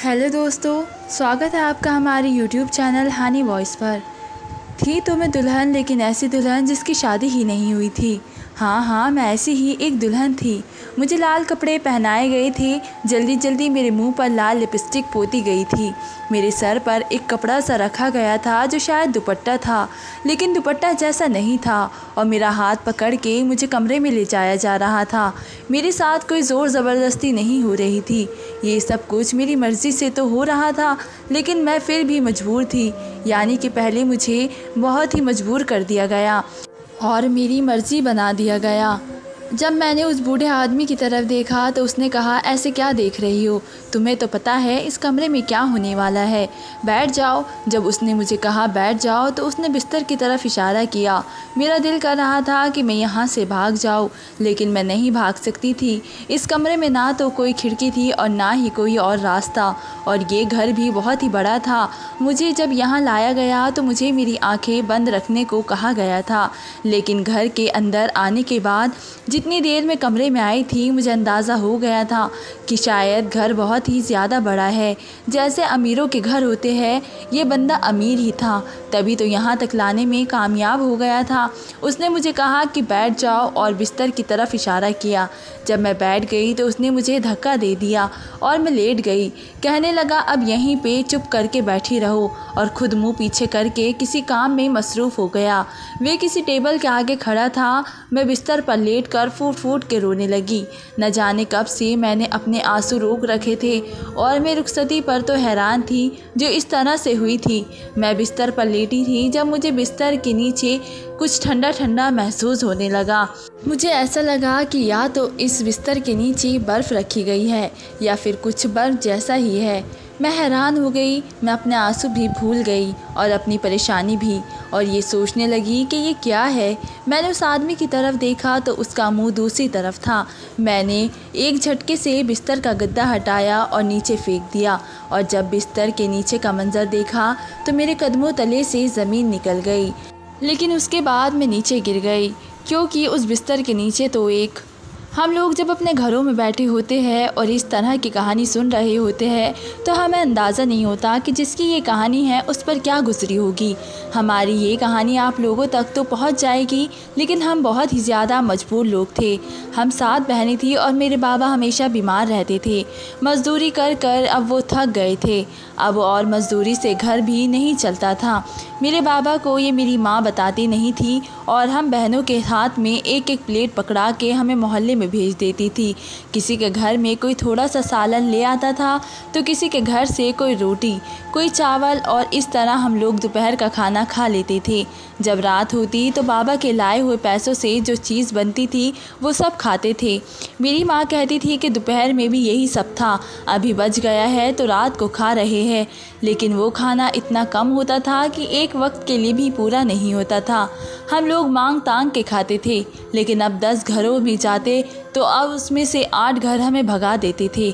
Hello दोस्तों, स्वागत है आपका हमारे यूट्यूब चैनल हानी वॉइस पर। थी तो मैं दुल्हन, लेकिन ऐसी दुल्हन जिसकी शादी ही नहीं हुई थी। हाँ, मैं ऐसी ही एक दुल्हन थी। मुझे लाल कपड़े पहनाए गए थे, जल्दी जल्दी मेरे मुंह पर लाल लिपस्टिक पोती गई थी। मेरे सर पर एक कपड़ा सा रखा गया था जो शायद दुपट्टा था, लेकिन दुपट्टा जैसा नहीं था, और मेरा हाथ पकड़ के मुझे कमरे में ले जाया जा रहा था। मेरे साथ कोई ज़ोर ज़बरदस्ती नहीं हो रही थी। ये सब कुछ मेरी मर्ज़ी से तो हो रहा था, लेकिन मैं फिर भी मजबूर थी। यानी कि पहले मुझे बहुत ही मजबूर कर दिया गया और मेरी मर्ज़ी बना दिया गया। जब मैंने उस बूढ़े आदमी की तरफ देखा तो उसने कहा, ऐसे क्या देख रही हो? तुम्हें तो पता है इस कमरे में क्या होने वाला है। बैठ जाओ। जब उसने मुझे कहा बैठ जाओ तो उसने बिस्तर की तरफ इशारा किया। मेरा दिल कर रहा था कि मैं यहाँ से भाग जाऊँ, लेकिन मैं नहीं भाग सकती थी। इस कमरे में ना तो कोई खिड़की थी और ना ही कोई और रास्ता, और ये घर भी बहुत ही बड़ा था। मुझे जब यहाँ लाया गया तो मुझे मेरी आंखें बंद रखने को कहा गया था, लेकिन घर के अंदर आने के बाद जितनी देर में कमरे में आई थी, मुझे अंदाज़ा हो गया था कि शायद घर बहुत ही ज़्यादा बड़ा है, जैसे अमीरों के घर होते हैं। ये बंदा अमीर ही था, तभी तो यहाँ तक लाने में कामयाब हो गया था। उसने मुझे कहा कि बैठ जाओ और बिस्तर की तरफ इशारा किया। जब मैं बैठ गई तो उसने मुझे धक्का दे दिया और मैं लेट गई। कहने लगा, अब यहीं पे चुप करके बैठी रहो, और ख़ुद मुँह पीछे करके किसी काम में मसरूफ़ हो गया। वे किसी टेबल के आगे खड़ा था। मैं बिस्तर पर लेट कर फूट फूट के रोने लगी। न जाने कब से मैंने अपने आंसू रोक रखे थे, और मैं रुखसती पर तो हैरान थी जो इस तरह से हुई थी। मैं बिस्तर पर लेटी थी जब मुझे बिस्तर के नीचे कुछ ठंडा ठंडा महसूस होने लगा। मुझे ऐसा लगा कि या तो इस बिस्तर के नीचे बर्फ़ रखी गई है या फिर कुछ बर्फ़ जैसा ही है। मैं हैरान हो गई। मैं अपने आंसू भी भूल गई और अपनी परेशानी भी, और ये सोचने लगी कि ये क्या है। मैंने उस आदमी की तरफ देखा तो उसका मुंह दूसरी तरफ था। मैंने एक झटके से बिस्तर का गद्दा हटाया और नीचे फेंक दिया, और जब बिस्तर के नीचे का मंजर देखा तो मेरे कदमों तले से ज़मीन निकल गई। लेकिन उसके बाद मैं नीचे गिर गई, क्योंकि उस बिस्तर के नीचे तो एक हम लोग जब अपने घरों में बैठे होते हैं और इस तरह की कहानी सुन रहे होते हैं तो हमें अंदाज़ा नहीं होता कि जिसकी ये कहानी है उस पर क्या गुजरी होगी। हमारी ये कहानी आप लोगों तक तो पहुंच जाएगी, लेकिन हम बहुत ही ज़्यादा मजबूर लोग थे। हम 7 बहनें थी और मेरे बाबा हमेशा बीमार रहते थे। मज़दूरी कर कर अब वो थक गए थे। अब और मज़दूरी से घर भी नहीं चलता था। मेरे बाबा को ये मेरी माँ बताती नहीं थी, और हम बहनों के हाथ में एक एक प्लेट पकड़ा के हमें मोहल्ले में भेज देती थी। किसी के घर में कोई थोड़ा सा सालन ले आता था तो किसी के घर से कोई रोटी, कोई चावल, और इस तरह हम लोग दोपहर का खाना खा लेते थे। जब रात होती तो बाबा के लाए हुए पैसों से जो चीज़ बनती थी वो सब खाते थे। मेरी माँ कहती थी कि दोपहर में भी यही सब था, अभी बच गया है तो रात को खा रहे हैं। लेकिन वो खाना इतना कम होता था कि एक वक्त के लिए भी पूरा नहीं होता था। हम लोग मांग तांग के खाते थे, लेकिन अब 10 घरों में जाते तो अब उसमें से 8 घर हमें भगा देते थे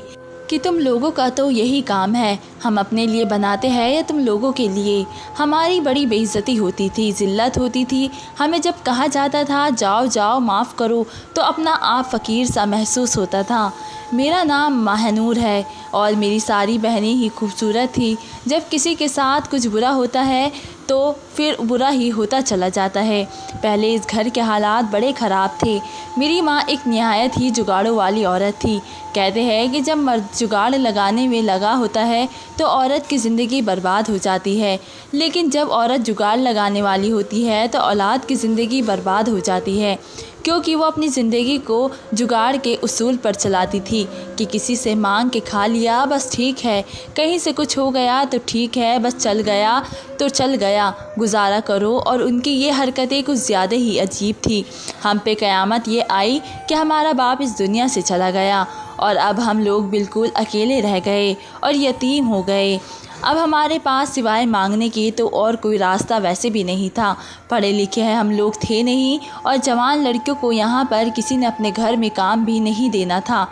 कि तुम लोगों का तो यही काम है, हम अपने लिए बनाते हैं या तुम लोगों के लिए। हमारी बड़ी बेइज्जती होती थी, ज़िल्लत होती थी। हमें जब कहा जाता था जाओ जाओ माफ़ करो, तो अपना आप फ़कीर सा महसूस होता था। मेरा नाम महानूर है और मेरी सारी बहनें ही खूबसूरत थी। जब किसी के साथ कुछ बुरा होता है तो फिर बुरा ही होता चला जाता है। पहले इस घर के हालात बड़े ख़राब थे। मेरी माँ एक निहायत ही जुगाड़ों वाली औरत थी। कहते हैं कि जब मर्द जुगाड़ लगाने में लगा होता है तो औरत की ज़िंदगी बर्बाद हो जाती है, लेकिन जब औरत जुगाड़ लगाने वाली होती है तो औलाद की ज़िंदगी बर्बाद हो जाती है, क्योंकि वो अपनी ज़िंदगी को जुगाड़ के उसूल पर चलाती थी कि किसी से मांग के खा लिया बस ठीक है, कहीं से कुछ हो गया तो ठीक है, बस चल गया तो चल गया, गुजारा करो। और उनकी ये हरकतें कुछ ज़्यादा ही अजीब थी। हम पे क़यामत ये आई कि हमारा बाप इस दुनिया से चला गया और अब हम लोग बिल्कुल अकेले रह गए और यतीम हो गए। अब हमारे पास सिवाय मांगने के तो और कोई रास्ता वैसे भी नहीं था। पढ़े लिखे हैं हम लोग थे नहीं और जवान लड़कियों को यहाँ पर किसी ने अपने घर में काम भी नहीं देना था।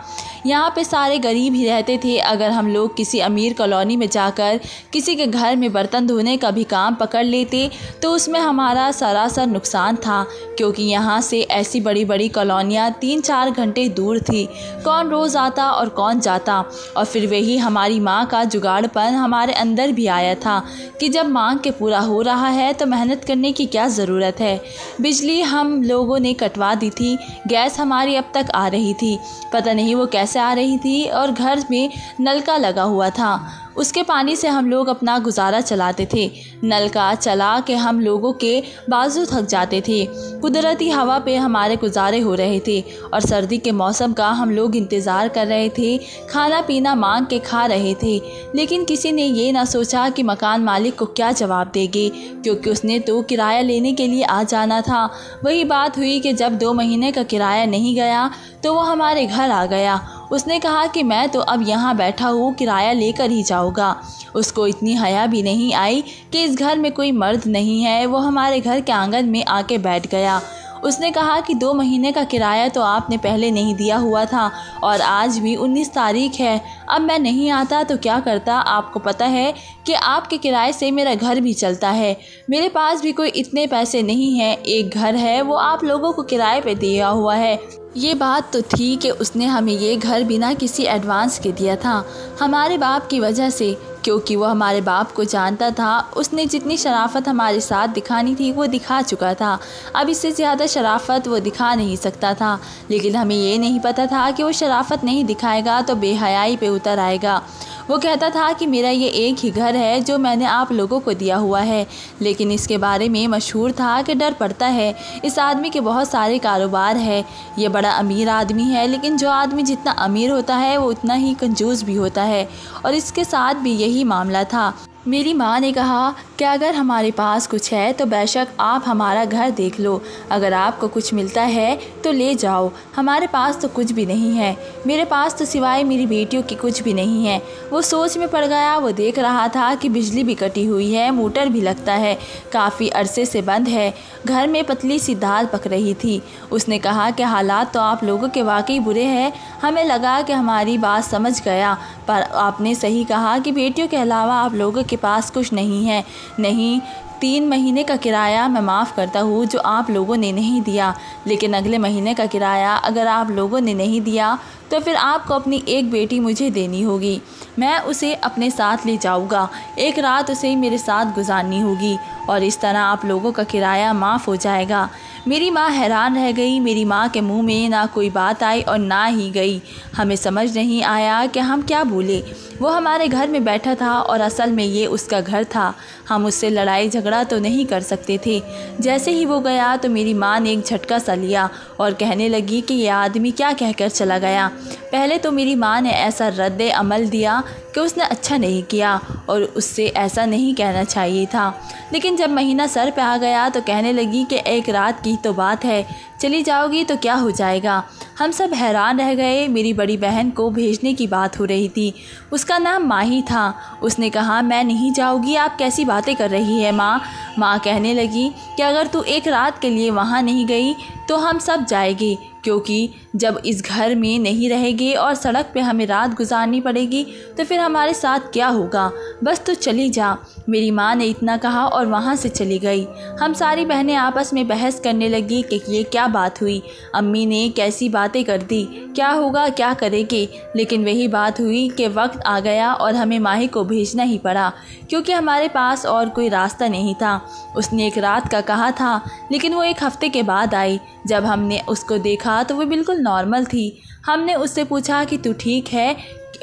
यहाँ पे सारे गरीब ही रहते थे। अगर हम लोग किसी अमीर कॉलोनी में जाकर किसी के घर में बर्तन धोने का भी काम पकड़ लेते तो उसमें हमारा सरासर नुकसान था, क्योंकि यहाँ से ऐसी बड़ी बड़ी कॉलोनियाँ 3-4 घंटे दूर थी। कौन रोज़ आता और कौन जाता। और फिर वही हमारी माँ का जुगाड़पन हमारे अंदर भी आया था कि जब मांग के पूरा हो रहा है तो मेहनत करने की क्या ज़रूरत है। बिजली हम लोगों ने कटवा दी थी, गैस हमारी अब तक आ रही थी, पता नहीं वो कैसे आ रही थी, और घर में नलका लगा हुआ था, उसके पानी से हम लोग अपना गुजारा चलाते थे। नलका चला के हम लोगों के बाजू थक जाते थे। कुदरती हवा पे हमारे गुजारे हो रहे थे और सर्दी के मौसम का हम लोग इंतज़ार कर रहे थे। खाना पीना मांग के खा रहे थे, लेकिन किसी ने ये ना सोचा कि मकान मालिक को क्या जवाब देंगे, क्योंकि उसने तो किराया लेने के लिए आ जाना था। वही बात हुई कि जब 2 महीने का किराया नहीं गया तो वो हमारे घर आ गया। उसने कहा कि मैं तो अब यहाँ बैठा हूँ, किराया लेकर ही जाऊँगा। उसको इतनी हया भी नहीं आई कि इस घर में कोई मर्द नहीं है। वो हमारे घर के आंगन में आके बैठ गया। उसने कहा कि 2 महीने का किराया तो आपने पहले नहीं दिया हुआ था और आज भी 19 तारीख है। अब मैं नहीं आता तो क्या करता। आपको पता है कि आपके किराए से मेरा घर भी चलता है। मेरे पास भी कोई इतने पैसे नहीं हैं। एक घर है वो आप लोगों को किराए पे दिया हुआ है। ये बात तो थी कि उसने हमें ये घर बिना किसी एडवांस के दिया था, हमारे बाप की वजह से, क्योंकि वो हमारे बाप को जानता था। उसने जितनी शराफत हमारे साथ दिखानी थी वो दिखा चुका था। अब इससे ज़्यादा शराफत वो दिखा नहीं सकता था, लेकिन हमें ये नहीं पता था कि वो शराफत नहीं दिखाएगा तो बेहयाई पे उतर आएगा। वो कहता था कि मेरा ये एक ही घर है जो मैंने आप लोगों को दिया हुआ है, लेकिन इसके बारे में मशहूर था कि डर पड़ता है। इस आदमी के बहुत सारे कारोबार है, ये बड़ा अमीर आदमी है, लेकिन जो आदमी जितना अमीर होता है वो उतना ही कंजूस भी होता है, और इसके साथ भी यही मामला था। मेरी माँ ने कहा कि अगर हमारे पास कुछ है तो बेशक आप हमारा घर देख लो, अगर आपको कुछ मिलता है तो ले जाओ, हमारे पास तो कुछ भी नहीं है। मेरे पास तो सिवाय मेरी बेटियों की कुछ भी नहीं है। वो सोच में पड़ गया। वो देख रहा था कि बिजली भी कटी हुई है, मोटर भी लगता है काफ़ी अरसे से बंद है, घर में पतली सी दाल पक रही थी। उसने कहा कि हालात तो आप लोगों के वाकई बुरे हैं। हमें लगा कि हमारी बात समझ गया, पर आपने सही कहा कि बेटियों के अलावा आप लोगों के पास कुछ नहीं है। नहीं, 3 महीने का किराया मैं माफ़ करता हूँ जो आप लोगों ने नहीं दिया, लेकिन अगले महीने का किराया अगर आप लोगों ने नहीं दिया तो फिर आपको अपनी एक बेटी मुझे देनी होगी। मैं उसे अपने साथ ले जाऊँगा, एक रात उसे मेरे साथ गुजारनी होगी और इस तरह आप लोगों का किराया माफ़ हो जाएगा। मेरी माँ हैरान रह गई। मेरी माँ के मुंह में ना कोई बात आई और ना ही गई। हमें समझ नहीं आया कि हम क्या बोले। वो हमारे घर में बैठा था और असल में ये उसका घर था। हम उससे लड़ाई झगड़ा तो नहीं कर सकते थे। जैसे ही वो गया तो मेरी माँ ने एक झटका सा लिया और कहने लगी कि ये आदमी क्या कहकर चला गया। पहले तो मेरी माँ ने ऐसा रद्द अमल दिया कि उसने अच्छा नहीं किया और उससे ऐसा नहीं कहना चाहिए था, लेकिन जब महीना सर पे आ गया तो कहने लगी कि एक रात की तो बात है, चली जाओगी तो क्या हो जाएगा। हम सब हैरान रह गए। मेरी बड़ी बहन को भेजने की बात हो रही थी, उसका नाम माही था। उसने कहा मैं नहीं जाऊँगी। आप कैसी बातें कर रही है माँ। माँ कहने लगी कि अगर तू एक रात के लिए वहाँ नहीं गई तो हम सब जाएंगे, क्योंकि जब इस घर में नहीं रहेंगे और सड़क पे हमें रात गुजारनी पड़ेगी तो फिर हमारे साथ क्या होगा। बस तू चली जा। मेरी माँ ने इतना कहा और वहाँ से चली गई। हम सारी बहनें आपस में बहस करने लगी कि ये क्या बात हुई, अम्मी ने कैसी बातें कर दी, क्या होगा, क्या करेंगे। लेकिन वही बात हुई कि वक्त आ गया और हमें माही को भेजना ही पड़ा, क्योंकि हमारे पास और कोई रास्ता नहीं था। उसने एक रात का कहा था, लेकिन वो 1 हफ्ते के बाद आई। जब हमने उसको देखा तो वो बिल्कुल नॉर्मल थी। हमने उससे पूछा कि तू ठीक है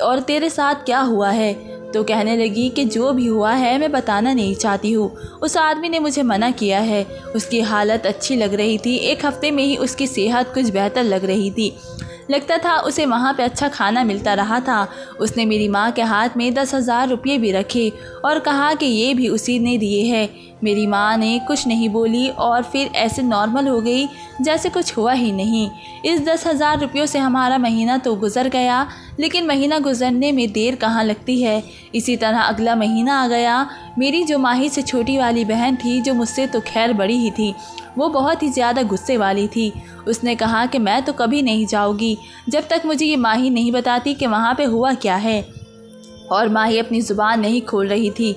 और तेरे साथ क्या हुआ है, तो कहने लगी कि जो भी हुआ है मैं बताना नहीं चाहती हूँ। उस आदमी ने मुझे मना किया है। उसकी हालत अच्छी लग रही थी। 1 हफ्ते में ही उसकी सेहत कुछ बेहतर लग रही थी, लगता था उसे वहाँ पे अच्छा खाना मिलता रहा था। उसने मेरी माँ के हाथ में 10,000 रुपये भी रखे और कहा कि ये भी उसी ने दिए हैं। मेरी माँ ने कुछ नहीं बोली और फिर ऐसे नॉर्मल हो गई जैसे कुछ हुआ ही नहीं। इस 10,000 रुपयों से हमारा महीना तो गुजर गया, लेकिन महीना गुजरने में देर कहाँ लगती है। इसी तरह अगला महीना आ गया। मेरी जो माही से छोटी वाली बहन थी, जो मुझसे तो खैर बड़ी ही थी, वो बहुत ही ज़्यादा गुस्से वाली थी। उसने कहा कि मैं तो कभी नहीं जाऊँगी जब तक मुझे ये माही नहीं बताती कि वहाँ पे हुआ क्या है। और माही अपनी ज़ुबान नहीं खोल रही थी।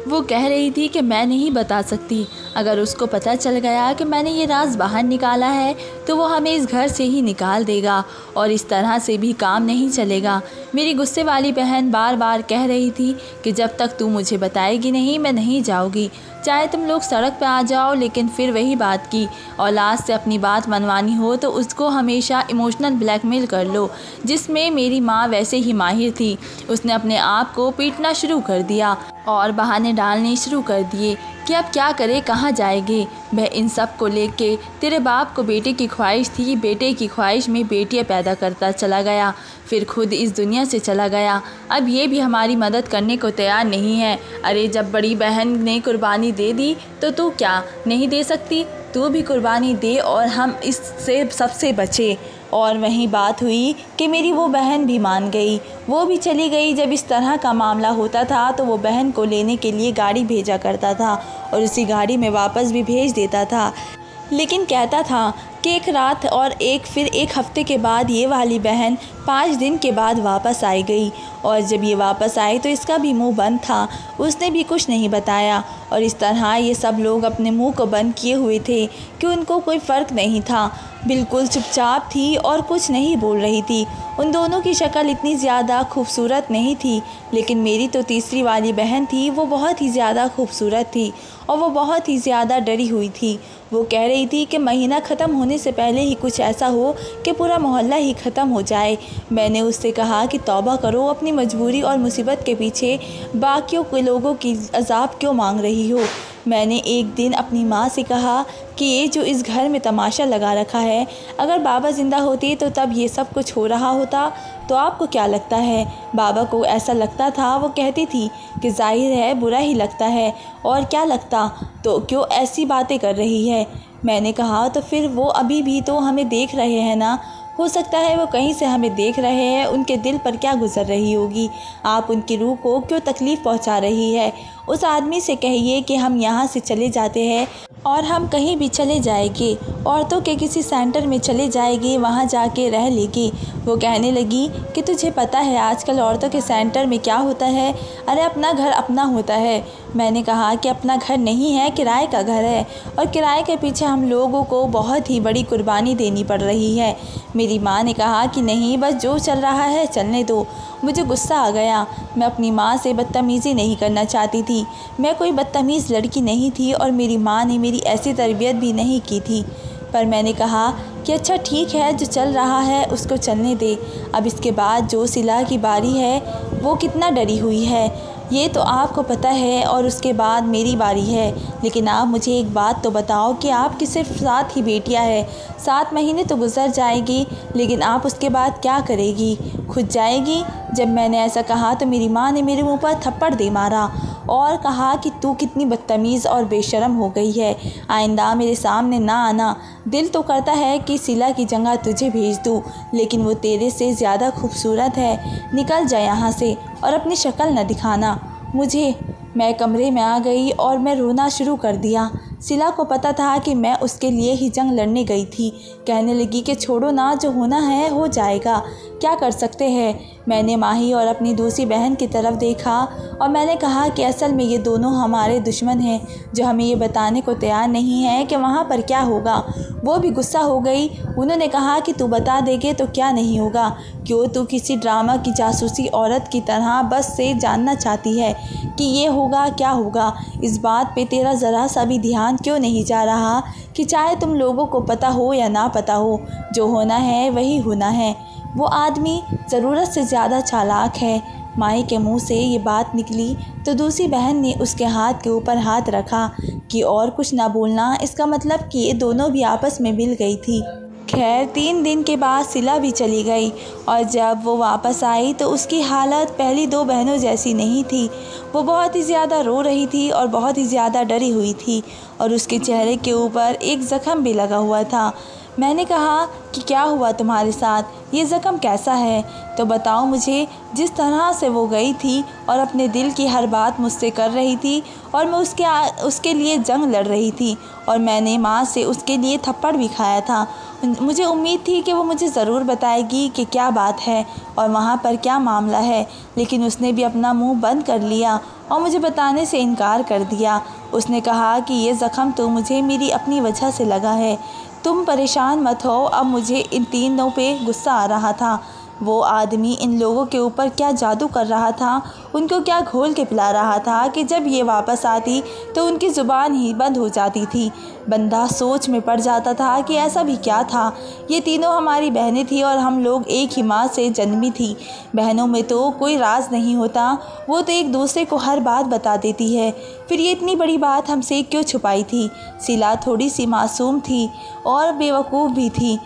वो कह रही थी कि मैं नहीं बता सकती। अगर उसको पता चल गया कि मैंने ये राज बाहर निकाला है तो वो हमें इस घर से ही निकाल देगा और इस तरह से भी काम नहीं चलेगा। मेरी गुस्से वाली बहन बार बार कह रही थी कि जब तक तू मुझे बताएगी नहीं, मैं नहीं जाऊँगी, चाहे तुम लोग सड़क पे आ जाओ। लेकिन फिर वही बात की, औलाद से अपनी बात मनवानी हो तो उसको हमेशा इमोशनल ब्लैकमेल कर लो, जिसमें मेरी माँ वैसे ही माहिर थी। उसने अपने आप को पीटना शुरू कर दिया और बहाने डालने शुरू कर दिए कि अब क्या करे, कहाँ जाएंगे। वह इन सब को लेके तेरे बाप को बेटे की ख्वाहिश थी, बेटे की ख्वाहिश में बेटियाँ पैदा करता चला गया, फिर खुद इस दुनिया से चला गया। अब ये भी हमारी मदद करने को तैयार नहीं है। अरे जब बड़ी बहन ने कुर्बानी दे दी तो तू क्या नहीं दे सकती? तू भी कुर्बानी दे और हम इससे सबसे बचे। और वहीं बात हुई कि मेरी वो बहन भी मान गई, वो भी चली गई। जब इस तरह का मामला होता था तो वो बहन को लेने के लिए गाड़ी भेजा करता था और उसी गाड़ी में वापस भी भेज देता था, लेकिन कहता था कि एक रात और फिर एक हफ्ते के बाद ये वाली बहन 5 दिन के बाद वापस आई गई। और जब ये वापस आई तो इसका भी मुंह बंद था, उसने भी कुछ नहीं बताया। और इस तरह ये सब लोग अपने मुंह को बंद किए हुए थे कि उनको कोई फ़र्क नहीं था, बिल्कुल चुपचाप थी और कुछ नहीं बोल रही थी। उन दोनों की शक्ल इतनी ज़्यादा खूबसूरत नहीं थी, लेकिन मेरी तो तीसरी वाली बहन थी, वो बहुत ही ज़्यादा खूबसूरत थी और वो बहुत ही ज़्यादा डरी हुई थी। वो कह रही थी कि महीना ख़त्म होने से पहले ही कुछ ऐसा हो कि पूरा मोहल्ला ही ख़त्म हो जाए। मैंने उससे कहा कि तौबा करो, अपनी मजबूरी और मुसीबत के पीछे बाकियों के लोगों की अज़ाब क्यों मांग रही हो। मैंने एक दिन अपनी माँ से कहा कि ये जो इस घर में तमाशा लगा रखा है, अगर बाबा ज़िंदा होते तो तब ये सब कुछ हो रहा होता, तो आपको क्या लगता है? बाबा को ऐसा लगता था। वो कहती थी कि जाहिर है बुरा ही लगता है, और क्या लगता, तो क्यों ऐसी बातें कर रही है। मैंने कहा तो फिर वो अभी भी तो हमें देख रहे हैं ना, हो सकता है वो कहीं से हमें देख रहे हैं। उनके दिल पर क्या गुजर रही होगी, आप उनकी रूह को क्यों तकलीफ़ पहुंचा रही है। उस आदमी से कहिए कि हम यहाँ से चले जाते हैं और हम कहीं भी चले जाएंगे, औरतों के किसी सेंटर में चले जाएंगे, वहाँ जाके रह लेंगे। वो कहने लगी कि तुझे पता है आजकल औरतों के सेंटर में क्या होता है? अरे अपना घर अपना होता है। मैंने कहा कि अपना घर नहीं है, किराए का घर है, और किराए के पीछे हम लोगों को बहुत ही बड़ी कुर्बानी देनी पड़ रही है। मेरी माँ ने कहा कि नहीं, बस जो चल रहा है चलने दो। मुझे गुस्सा आ गया। मैं अपनी माँ से बदतमीज़ी नहीं करना चाहती थी, मैं कोई बदतमीज़ लड़की नहीं थी और मेरी माँ ने मेरी ऐसी तरबियत भी नहीं की थी। पर मैंने कहा कि अच्छा ठीक है, जो चल रहा है उसको चलने दे। अब इसके बाद जो सिला की बारी है वो कितना डरी हुई है ये तो आपको पता है, और उसके बाद मेरी बारी है। लेकिन आप मुझे एक बात तो बताओ कि आपकी सिर्फ 7 ही बेटियां हैं, 7 महीने तो गुजर जाएगी, लेकिन आप उसके बाद क्या करेगी? खुद जाएगी? जब मैंने ऐसा कहा तो मेरी माँ ने मेरे मुंह पर थप्पड़ दे मारा और कहा कि तू कितनी बदतमीज़ और बेशरम हो गई है, आइंदा मेरे सामने ना आना। दिल तो करता है कि सिला की जगह तुझे भेज दूँ, लेकिन वो तेरे से ज़्यादा खूबसूरत है। निकल जा यहाँ से और अपनी शक्ल न दिखाना मुझे। मैं कमरे में आ गई और मैं रोना शुरू कर दिया। सिला को पता था कि मैं उसके लिए ही जंग लड़ने गई थी। कहने लगी कि छोड़ो ना, जो होना है हो जाएगा, क्या कर सकते हैं। मैंने माही और अपनी दूसरी बहन की तरफ देखा और मैंने कहा कि असल में ये दोनों हमारे दुश्मन हैं, जो हमें ये बताने को तैयार नहीं है कि वहाँ पर क्या होगा। वो भी गुस्सा हो गई। उन्होंने कहा कि तू बता देगे तो क्या नहीं होगा, क्यों तू किसी ड्रामा की जासूसी औरत की तरह बस से जानना चाहती है कि ये होगा क्या होगा। इस बात पे तेरा ज़रा सा भी ध्यान क्यों नहीं जा रहा कि चाहे तुम लोगों को पता हो या ना पता हो, जो होना है वही होना है। वो आदमी ज़रूरत से ज़्यादा चालाक है। माई के मुंह से ये बात निकली तो दूसरी बहन ने उसके हाथ के ऊपर हाथ रखा कि और कुछ ना बोलना। इसका मतलब कि ये दोनों भी आपस में मिल गई थी। खैर 3 दिन के बाद सिला भी चली गई और जब वो वापस आई तो उसकी हालत पहली 2 बहनों जैसी नहीं थी। वो बहुत ही ज़्यादा रो रही थी और बहुत ही ज़्यादा डरी हुई थी और उसके चेहरे के ऊपर एक ज़ख़म भी लगा हुआ था। मैंने कहा कि क्या हुआ तुम्हारे साथ, ये ज़ख़म कैसा है, तो बताओ मुझे। जिस तरह से वो गई थी और अपने दिल की हर बात मुझसे कर रही थी और मैं उसके लिए जंग लड़ रही थी और मैंने माँ से उसके लिए थप्पड़ भी खाया था। मुझे उम्मीद थी कि वो मुझे ज़रूर बताएगी कि क्या बात है और वहाँ पर क्या मामला है, लेकिन उसने भी अपना मुंह बंद कर लिया और मुझे बताने से इनकार कर दिया। उसने कहा कि ये ज़ख़म तो मुझे मेरी अपनी वजह से लगा है, तुम परेशान मत हो। अब मुझे इन तीनों पे गुस्सा आ रहा था। वो आदमी इन लोगों के ऊपर क्या जादू कर रहा था, उनको क्या घोल के पिला रहा था कि जब ये वापस आती तो उनकी ज़ुबान ही बंद हो जाती थी। बंदा सोच में पड़ जाता था कि ऐसा भी क्या था। ये तीनों हमारी बहनें थी और हम लोग एक ही माँ से जन्मी थी। बहनों में तो कोई राज नहीं होता, वो तो एक दूसरे को हर बात बता देती है। फिर ये इतनी बड़ी बात हमसे क्यों छुपाई थी। सिला थोड़ी सी मासूम थी और बेवकूफ़ भी थी।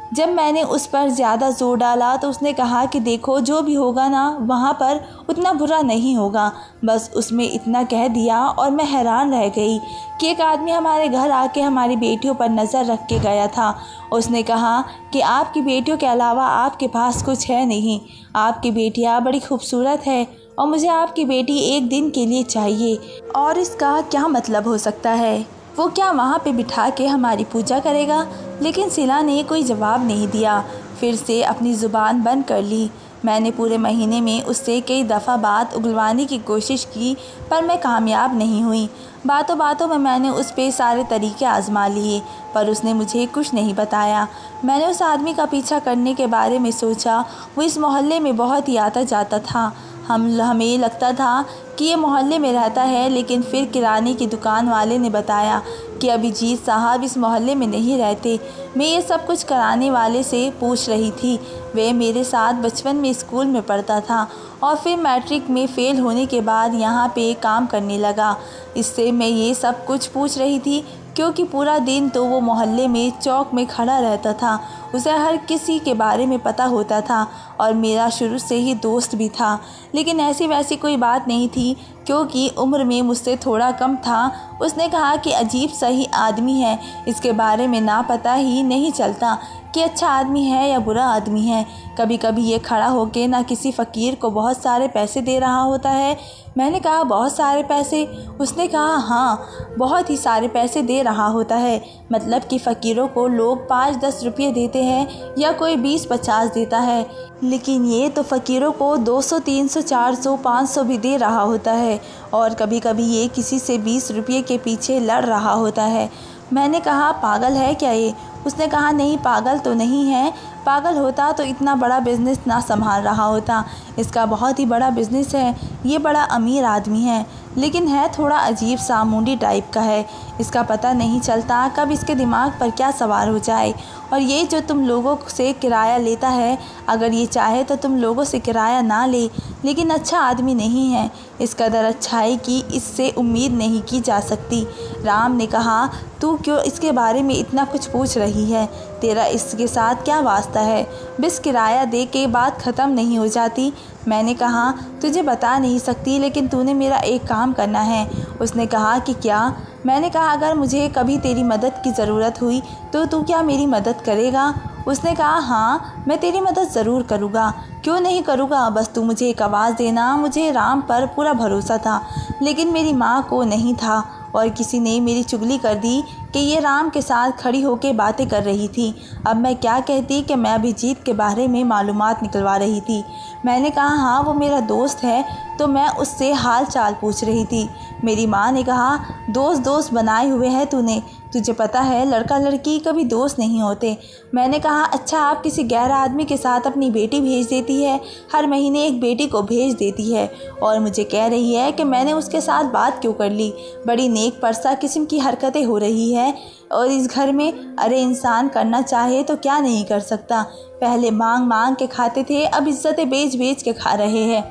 जब मैंने उस पर ज़्यादा ज़ोर डाला तो उसने कहा कि देखो जो भी होगा ना वहाँ पर उतना बुरा नहीं होगा। बस उसमें इतना कह दिया और मैं हैरान रह गई कि एक आदमी हमारे घर आके हमारी बेटियों पर नज़र रख के गया था। उसने कहा कि आपकी बेटियों के अलावा आपके पास कुछ है नहीं, आपकी बेटियाँ बड़ी खूबसूरत है और मुझे आपकी बेटी एक दिन के लिए चाहिए। और इसका क्या मतलब हो सकता है, वो क्या वहाँ पे बिठा के हमारी पूजा करेगा। लेकिन सिला ने कोई जवाब नहीं दिया, फिर से अपनी ज़ुबान बंद कर ली। मैंने पूरे महीने में उससे कई दफ़ा बात उगलवाने की कोशिश की पर मैं कामयाब नहीं हुई। बातों बातों में मैंने उस पे सारे तरीके आजमा लिए पर उसने मुझे कुछ नहीं बताया। मैंने उस आदमी का पीछा करने के बारे में सोचा। वो इस मोहल्ले में बहुत ही आता जाता था। हमें लगता था कि ये मोहल्ले में रहता है, लेकिन फिर किराने की दुकान वाले ने बताया कि अभिजीत साहब इस मोहल्ले में नहीं रहते। मैं ये सब कुछ कराने वाले से पूछ रही थी। वह मेरे साथ बचपन में स्कूल में पढ़ता था और फिर मैट्रिक में फ़ेल होने के बाद यहाँ पे काम करने लगा। इससे मैं ये सब कुछ पूछ रही थी क्योंकि पूरा दिन तो वो मोहल्ले में चौक में खड़ा रहता था। उसे हर किसी के बारे में पता होता था और मेरा शुरू से ही दोस्त भी था। लेकिन ऐसी वैसी कोई बात नहीं थी क्योंकि उम्र में मुझसे थोड़ा कम था। उसने कहा कि अजीब सही आदमी है, इसके बारे में ना पता ही नहीं चलता कि अच्छा आदमी है या बुरा आदमी है। कभी कभी ये खड़ा होके ना किसी फ़कीर को बहुत सारे पैसे दे रहा होता है। मैंने कहा बहुत सारे पैसे? उसने कहा हाँ, बहुत ही सारे पैसे दे रहा होता है। मतलब कि फ़कीरों को लोग 5-10 रुपये देते हैं या कोई 20-50 देता है, लेकिन ये तो फ़कीरों को 200, 300, 400, 500 भी दे रहा होता है और कभी कभी ये किसी से 20 रुपये के पीछे लड़ रहा होता है। मैंने कहा पागल है क्या ये? उसने कहा नहीं, पागल तो नहीं है। पागल होता तो इतना बड़ा बिज़नेस ना संभाल रहा होता। इसका बहुत ही बड़ा बिज़नेस है। ये बड़ा अमीर आदमी है, लेकिन है थोड़ा अजीब सा, मुंडी टाइप का है। इसका पता नहीं चलता कब इसके दिमाग पर क्या सवार हो जाए। और ये जो तुम लोगों से किराया लेता है, अगर ये चाहे तो तुम लोगों से किराया ना ले, लेकिन अच्छा आदमी नहीं है। इस कदर अच्छाई की इससे उम्मीद नहीं की जा सकती। राम ने कहा तू क्यों इसके बारे में इतना कुछ पूछ रही है? तेरा इसके साथ क्या वास्ता है? बस किराया दे के बात ख़त्म नहीं हो जाती। मैंने कहा तुझे बता नहीं सकती, लेकिन तूने मेरा एक काम करना है। उसने कहा कि क्या? मैंने कहा अगर मुझे कभी तेरी मदद की ज़रूरत हुई तो तू क्या मेरी मदद करेगा? उसने कहा हाँ, मैं तेरी मदद ज़रूर करूँगा, क्यों नहीं करूँगा। बस तू मुझे एक आवाज़ देना। मुझे राम पर पूरा भरोसा था, लेकिन मेरी माँ को नहीं था और किसी ने मेरी चुगली कर दी कि ये राम के साथ खड़ी होकर बातें कर रही थी। अब मैं क्या कहती कि मैं अभिजीत के बारे में मालूमात निकलवा रही थी। मैंने कहा हाँ, वो मेरा दोस्त है, तो मैं उससे हाल चाल पूछ रही थी। मेरी माँ ने कहा दोस्त बनाए हुए हैं तूने, तुझे पता है लड़का लड़की कभी दोस्त नहीं होते। मैंने कहा अच्छा, आप किसी गैर आदमी के साथ अपनी बेटी भेज देती है, हर महीने एक बेटी को भेज देती है और मुझे कह रही है कि मैंने उसके साथ बात क्यों कर ली। बड़ी नेक परसा किस्म की हरकतें हो रही है और इस घर में। अरे इंसान करना चाहे तो क्या नहीं कर सकता। पहले मांग मांग के खाते थे, अब इज्जतें बेच बेच के खा रहे हैं।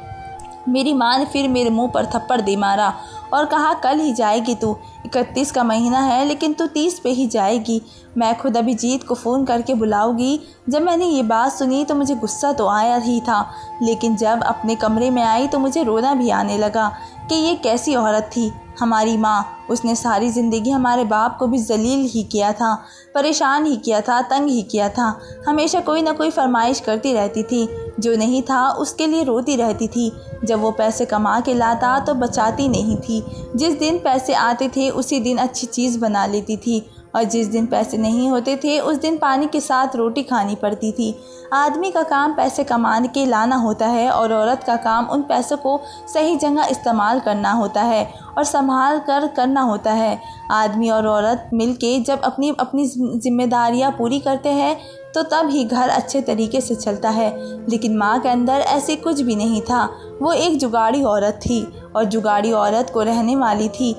मेरी माँ ने फिर मेरे मुंह पर थप्पड़ दे मारा और कहा कल ही जाएगी तू, 31 का महीना है लेकिन तू 30 पे ही जाएगी। मैं खुद अभिजीत को फ़ोन करके बुलाऊंगी। जब मैंने ये बात सुनी तो मुझे गुस्सा तो आया ही था, लेकिन जब अपने कमरे में आई तो मुझे रोना भी आने लगा कि ये कैसी औरत थी, हमारी माँ। उसने सारी ज़िंदगी हमारे बाप को भी जलील ही किया था, परेशान ही किया था, तंग ही किया था। हमेशा कोई ना कोई फरमाइश करती रहती थी, जो नहीं था उसके लिए रोती रहती थी। जब वो पैसे कमा के लाता तो बचाती नहीं थी। जिस दिन पैसे आते थे उसी दिन अच्छी चीज़ बना लेती थी, और जिस दिन पैसे नहीं होते थे उस दिन पानी के साथ रोटी खानी पड़ती थी। आदमी का काम पैसे कमाने के लाना होता है और औरत का काम उन पैसों को सही जगह इस्तेमाल करना होता है और संभाल कर करना होता है। आदमी और औरत मिलके जब अपनी अपनी जिम्मेदारियां पूरी करते हैं तो तब ही घर अच्छे तरीके से चलता है। लेकिन माँ के अंदर ऐसे कुछ भी नहीं था। वो एक जुगाड़ी औरत थी और जुगाड़ी औरत को रहने वाली थी।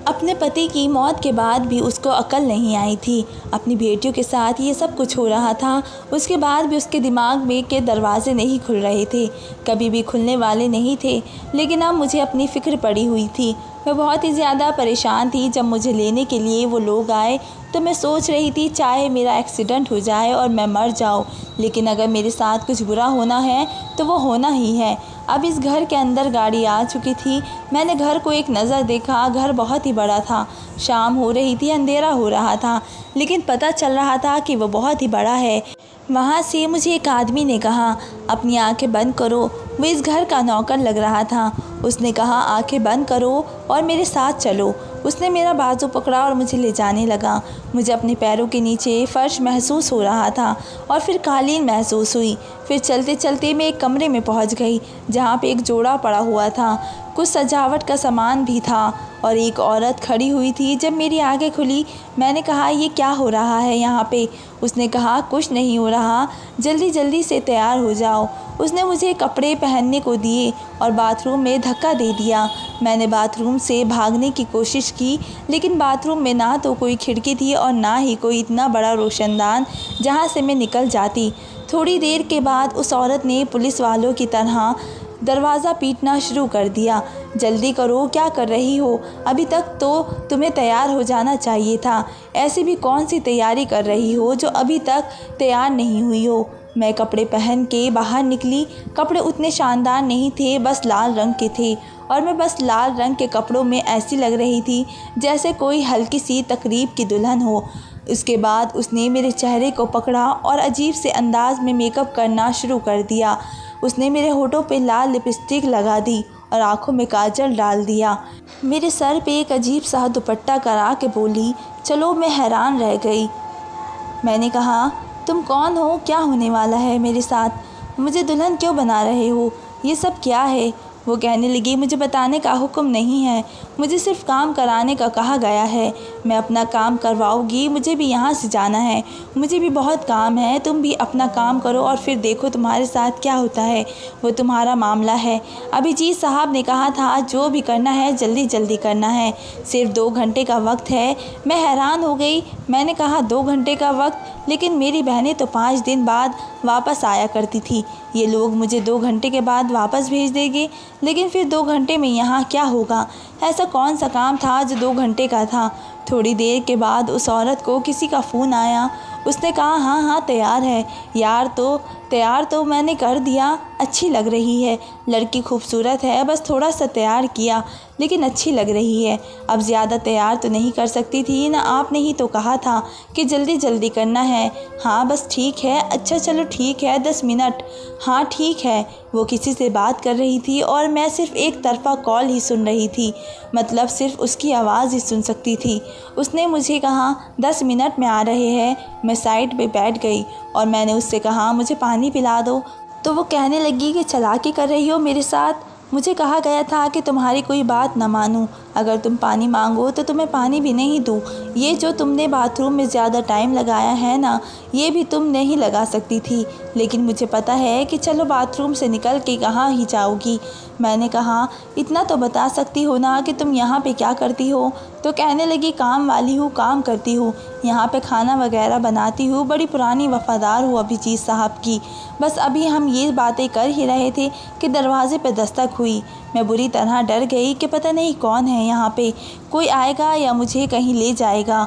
अपने पति की मौत के बाद भी उसको अकल नहीं आई थी। अपनी बेटियों के साथ ये सब कुछ हो रहा था, उसके बाद भी उसके दिमाग में के दरवाजे नहीं खुल रहे थे, कभी भी खुलने वाले नहीं थे। लेकिन अब मुझे अपनी फ़िक्र पड़ी हुई थी। मैं बहुत ही ज़्यादा परेशान थी। जब मुझे लेने के लिए वो लोग आए तो मैं सोच रही थी चाहे मेरा एक्सीडेंट हो जाए और मैं मर जाऊँ, लेकिन अगर मेरे साथ कुछ बुरा होना है तो वो होना ही है। अब इस घर के अंदर गाड़ी आ चुकी थी। मैंने घर को एक नज़र देखा। घर बहुत ही बड़ा था। शाम हो रही थी, अंधेरा हो रहा था, लेकिन पता चल रहा था कि वो बहुत ही बड़ा है। वहाँ से मुझे एक आदमी ने कहा अपनी आंखें बंद करो। वो इस घर का नौकर लग रहा था। उसने कहा आंखें बंद करो और मेरे साथ चलो। उसने मेरा बाजू पकड़ा और मुझे ले जाने लगा। मुझे अपने पैरों के नीचे फर्श महसूस हो रहा था और फिर कालीन महसूस हुई। फिर चलते चलते मैं एक कमरे में पहुंच गई जहां पे एक जोड़ा पड़ा हुआ था। कुछ सजावट का सामान भी था और एक औरत खड़ी हुई थी। जब मेरी आंखें खुली मैंने कहा ये क्या हो रहा है यहाँ पे। उसने कहा कुछ नहीं हो रहा, जल्दी जल्दी से तैयार हो जाओ। उसने मुझे कपड़े पहनने को दिए और बाथरूम में धक्का दे दिया। मैंने बाथरूम से भागने की कोशिश की, लेकिन बाथरूम में ना तो कोई खिड़की थी और ना ही कोई इतना बड़ा रोशनदान जहाँ से मैं निकल जाती। थोड़ी देर के बाद उस औरत ने पुलिस वालों की तरह दरवाज़ा पीटना शुरू कर दिया। जल्दी करो, क्या कर रही हो? अभी तक तो तुम्हें तैयार हो जाना चाहिए था। ऐसी भी कौन सी तैयारी कर रही हो जो अभी तक तैयार नहीं हुई हो? मैं कपड़े पहन के बाहर निकली। कपड़े उतने शानदार नहीं थे, बस लाल रंग के थे और मैं बस लाल रंग के कपड़ों में ऐसी लग रही थी जैसे कोई हल्की सी तकरीब की दुल्हन हो। उसके बाद उसने मेरे चेहरे को पकड़ा और अजीब से अंदाज में मेकअप करना शुरू कर दिया। उसने मेरे होठों पे लाल लिपस्टिक लगा दी और आँखों में काजल डाल दिया। मेरे सर पे एक अजीब सा दुपट्टा करा के बोली, चलो। मैं हैरान रह गई। मैंने कहा तुम कौन हो? क्या होने वाला है मेरे साथ? मुझे दुल्हन क्यों बना रहे हो? ये सब क्या है? वो कहने लगी मुझे बताने का हुक्म नहीं है, मुझे सिर्फ काम कराने का कहा गया है। मैं अपना काम करवाऊंगी, मुझे भी यहाँ से जाना है, मुझे भी बहुत काम है। तुम भी अपना काम करो और फिर देखो तुम्हारे साथ क्या होता है, वो तुम्हारा मामला है। अभिजीत साहब ने कहा था जो भी करना है जल्दी जल्दी करना है, सिर्फ 2 घंटे का वक्त है। मैं हैरान हो गई। मैंने कहा 2 घंटे का वक्त? लेकिन मेरी बहनें तो 5 दिन बाद वापस आया करती थी। ये लोग मुझे 2 घंटे के बाद वापस भेज देंगे, लेकिन फिर 2 घंटे में यहाँ क्या होगा? ऐसा कौन सा काम था जो 2 घंटे का था? थोड़ी देर के बाद उस औरत को किसी का फ़ोन आया। उसने कहा हाँ तैयार है। यार तो तैयार तो मैंने कर दिया। अच्छी लग रही है, लड़की खूबसूरत है, बस थोड़ा सा तैयार किया लेकिन अच्छी लग रही है। अब ज़्यादा तैयार तो नहीं कर सकती थी ना, आपने ही तो कहा था कि जल्दी जल्दी करना है। हाँ बस ठीक है। अच्छा चलो ठीक है, 10 मिनट। हाँ ठीक है। वो किसी से बात कर रही थी और मैं सिर्फ एक तरफा कॉल ही सुन रही थी, मतलब सिर्फ उसकी आवाज़ ही सुन सकती थी। उसने मुझे कहा 10 मिनट में आ रहे हैं। मैं साइड पे बैठ गई और मैंने उससे कहा मुझे पानी पिला दो। तो वो कहने लगी कि चालाकी कर रही हो मेरे साथ। मुझे कहा गया था कि तुम्हारी कोई बात न मानूं, अगर तुम पानी मांगो तो तुम्हें पानी भी नहीं दूं। ये जो तुमने बाथरूम में ज़्यादा टाइम लगाया है ना, ये भी तुम नहीं लगा सकती थी, लेकिन मुझे पता है कि चलो बाथरूम से निकल के कहाँ ही जाओगी। मैंने कहा, इतना तो बता सकती हो ना कि तुम यहाँ पे क्या करती हो? तो कहने लगी, काम वाली हूँ, काम करती हूँ, यहाँ पे खाना वगैरह बनाती हूँ, बड़ी पुरानी वफ़ादार हूँ अभिजीत साहब की। बस अभी हम ये बातें कर ही रहे थे कि दरवाज़े पे दस्तक हुई। मैं बुरी तरह डर गई कि पता नहीं कौन है यहाँ पे, कोई आएगा या मुझे कहीं ले जाएगा,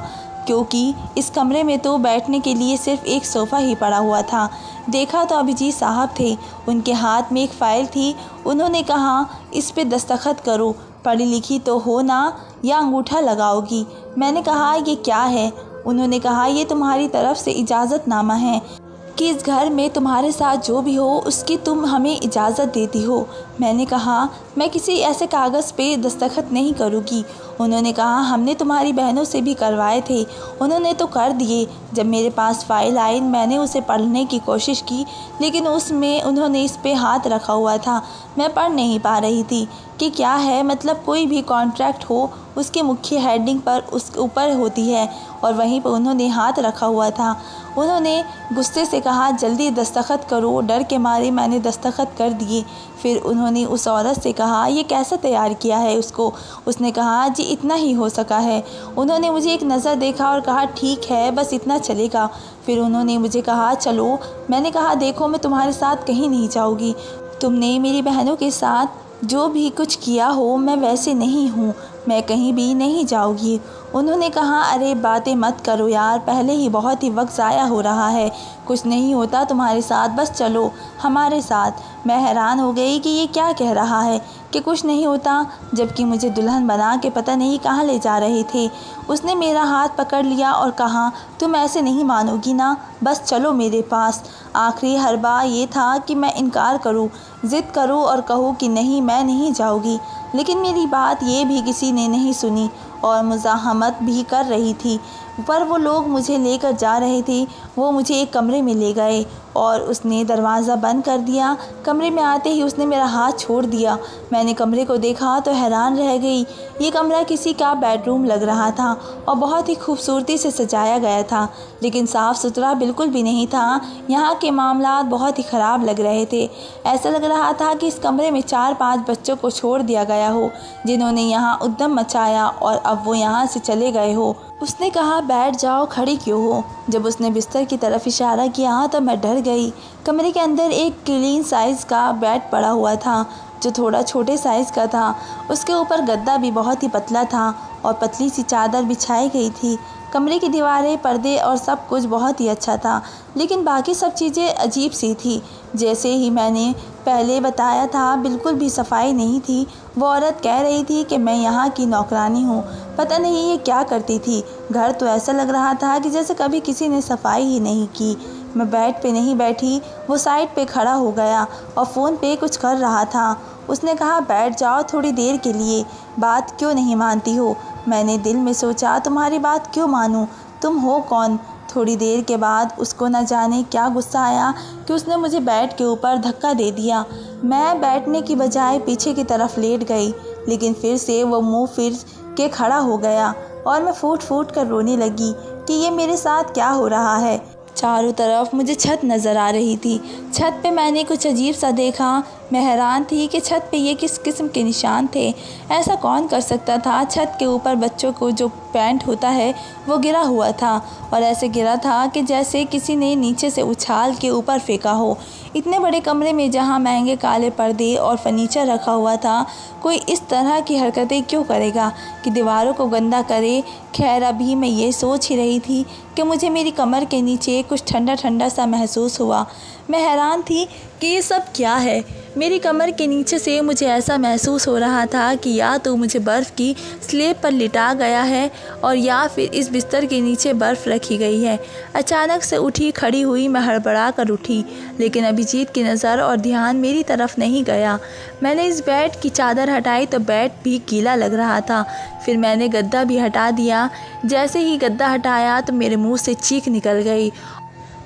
क्योंकि इस कमरे में तो बैठने के लिए सिर्फ़ एक सोफ़ा ही पड़ा हुआ था। देखा तो अभिजीत साहब थे, उनके हाथ में एक फ़ाइल थी। उन्होंने कहा, इस पे दस्तखत करो, पढ़ी लिखी तो हो ना, या अंगूठा लगाओगी? मैंने कहा, ये क्या है? उन्होंने कहा, ये तुम्हारी तरफ से इजाज़तनामा है कि इस घर में तुम्हारे साथ जो भी हो उसकी तुम हमें इजाज़त देती हो। मैंने कहा, मैं किसी ऐसे कागज़ पे दस्तखत नहीं करूँगी। उन्होंने कहा, हमने तुम्हारी बहनों से भी करवाए थे, उन्होंने तो कर दिए। जब मेरे पास फ़ाइल आई मैंने उसे पढ़ने की कोशिश की, लेकिन उसमें उन्होंने इस पे हाथ रखा हुआ था। मैं पढ़ नहीं पा रही थी कि क्या है, मतलब कोई भी कॉन्ट्रैक्ट हो उसके मुख्य हेडिंग पर उस ऊपर होती है, और वहीं पर उन्होंने हाथ रखा हुआ था। उन्होंने गुस्से से कहा, जल्दी दस्तखत करो। डर के मारे मैंने दस्तखत कर दिए। फिर उन्होंने उस औरत से कहा, ये कैसे तैयार किया है उसको? उसने कहा, जी इतना ही हो सका है। उन्होंने मुझे एक नज़र देखा और कहा, ठीक है, बस इतना चलेगा। फिर उन्होंने मुझे कहा, चलो। मैंने कहा, देखो मैं तुम्हारे साथ कहीं नहीं जाऊँगी। तुमने मेरी बहनों के साथ जो भी कुछ किया हो मैं वैसे नहीं हूँ, मैं कहीं भी नहीं जाऊँगी। उन्होंने कहा, अरे बातें मत करो यार, पहले ही बहुत ही वक्त ज़ाया हो रहा है, कुछ नहीं होता तुम्हारे साथ, बस चलो हमारे साथ। मैं हैरान हो गई कि ये क्या कह रहा है कि कुछ नहीं होता, जबकि मुझे दुल्हन बना के पता नहीं कहाँ ले जा रहे थे। उसने मेरा हाथ पकड़ लिया और कहा, तुम ऐसे नहीं मानोगी ना, बस चलो मेरे पास। आखिरी हरबा ये था कि मैं इनकार करूं, ज़िद करूं और कहूं कि नहीं, मैं नहीं जाऊंगी। लेकिन मेरी बात ये भी किसी ने नहीं सुनी और मुज़ाहमत भी कर रही थी। पर वो लोग मुझे लेकर जा रहे थे। वो मुझे एक कमरे में ले गए और उसने दरवाज़ा बंद कर दिया। कमरे में आते ही उसने मेरा हाथ छोड़ दिया। मैंने कमरे को देखा तो हैरान रह गई। ये कमरा किसी का बेडरूम लग रहा था और बहुत ही खूबसूरती से सजाया गया था, लेकिन साफ़ सुथरा बिल्कुल भी नहीं था। यहाँ के मामलात बहुत ही ख़राब लग रहे थे। ऐसा लग रहा था कि इस कमरे में 4-5 बच्चों को छोड़ दिया गया हो, जिन्होंने यहाँ उद्दम मचाया और अब वो यहाँ से चले गए हो। उसने कहा, बैठ जाओ, खड़ी क्यों हो? जब उसने बिस्तर की तरफ इशारा किया तो मैं डर गई। कमरे के अंदर एक क्लीन साइज़ का बेड पड़ा हुआ था, जो थोड़ा छोटे साइज़ का था। उसके ऊपर गद्दा भी बहुत ही पतला था और पतली सी चादर बिछाई गई थी। कमरे की दीवारें, पर्दे और सब कुछ बहुत ही अच्छा था, लेकिन बाकी सब चीज़ें अजीब सी थी। जैसे ही मैंने पहले बताया था, बिल्कुल भी सफाई नहीं थी। वो औरत कह रही थी कि मैं यहाँ की नौकरानी हूँ। पता नहीं ये क्या करती थी। घर तो ऐसा लग रहा था कि जैसे कभी किसी ने सफाई ही नहीं की। मैं बेड पे नहीं बैठी, वो साइड पे खड़ा हो गया और फ़ोन पे कुछ कर रहा था। उसने कहा, बैठ जाओ थोड़ी देर के लिए, बात क्यों नहीं मानती हो? मैंने दिल में सोचा, तुम्हारी बात क्यों मानूं? तुम हो कौन? थोड़ी देर के बाद उसको न जाने क्या गुस्सा आया कि उसने मुझे बेड के ऊपर धक्का दे दिया। मैं बैठने की बजाय पीछे की तरफ लेट गई, लेकिन फिर से वो मुंह फिर के खड़ा हो गया और मैं फूट फूट कर रोने लगी कि ये मेरे साथ क्या हो रहा है। चारों तरफ मुझे छत नज़र आ रही थी। छत पे मैंने कुछ अजीब सा देखा। मैं हैरान थी कि छत पे ये किस किस्म के निशान थे। ऐसा कौन कर सकता था? छत के ऊपर बच्चों को जो पैंट होता है वो गिरा हुआ था, और ऐसे गिरा था कि जैसे किसी ने नीचे से उछाल के ऊपर फेंका हो। इतने बड़े कमरे में जहाँ महंगे काले पर्दे और फर्नीचर रखा हुआ था, कोई इस तरह की हरकतें क्यों करेगा कि दीवारों को गंदा करे? खैर, अभी मैं ये सोच ही रही थी कि मुझे मेरी कमर के नीचे कुछ ठंडा ठंडा सा महसूस हुआ। मैं हैरान थी कि ये सब क्या है। मेरी कमर के नीचे से मुझे ऐसा महसूस हो रहा था कि या तो मुझे बर्फ़ की स्लेब पर लिटा गया है और या फिर इस बिस्तर के नीचे बर्फ़ रखी गई है। अचानक से उठी, खड़ी हुई। मैं हड़बड़ा कर उठी, लेकिन अभिजीत की नज़र और ध्यान मेरी तरफ नहीं गया। मैंने इस बेड की चादर हटाई तो बेड भी गीला लग रहा था। फिर मैंने गद्दा भी हटा दिया। जैसे ही गद्दा हटाया तो मेरे मुँह से चीख निकल गई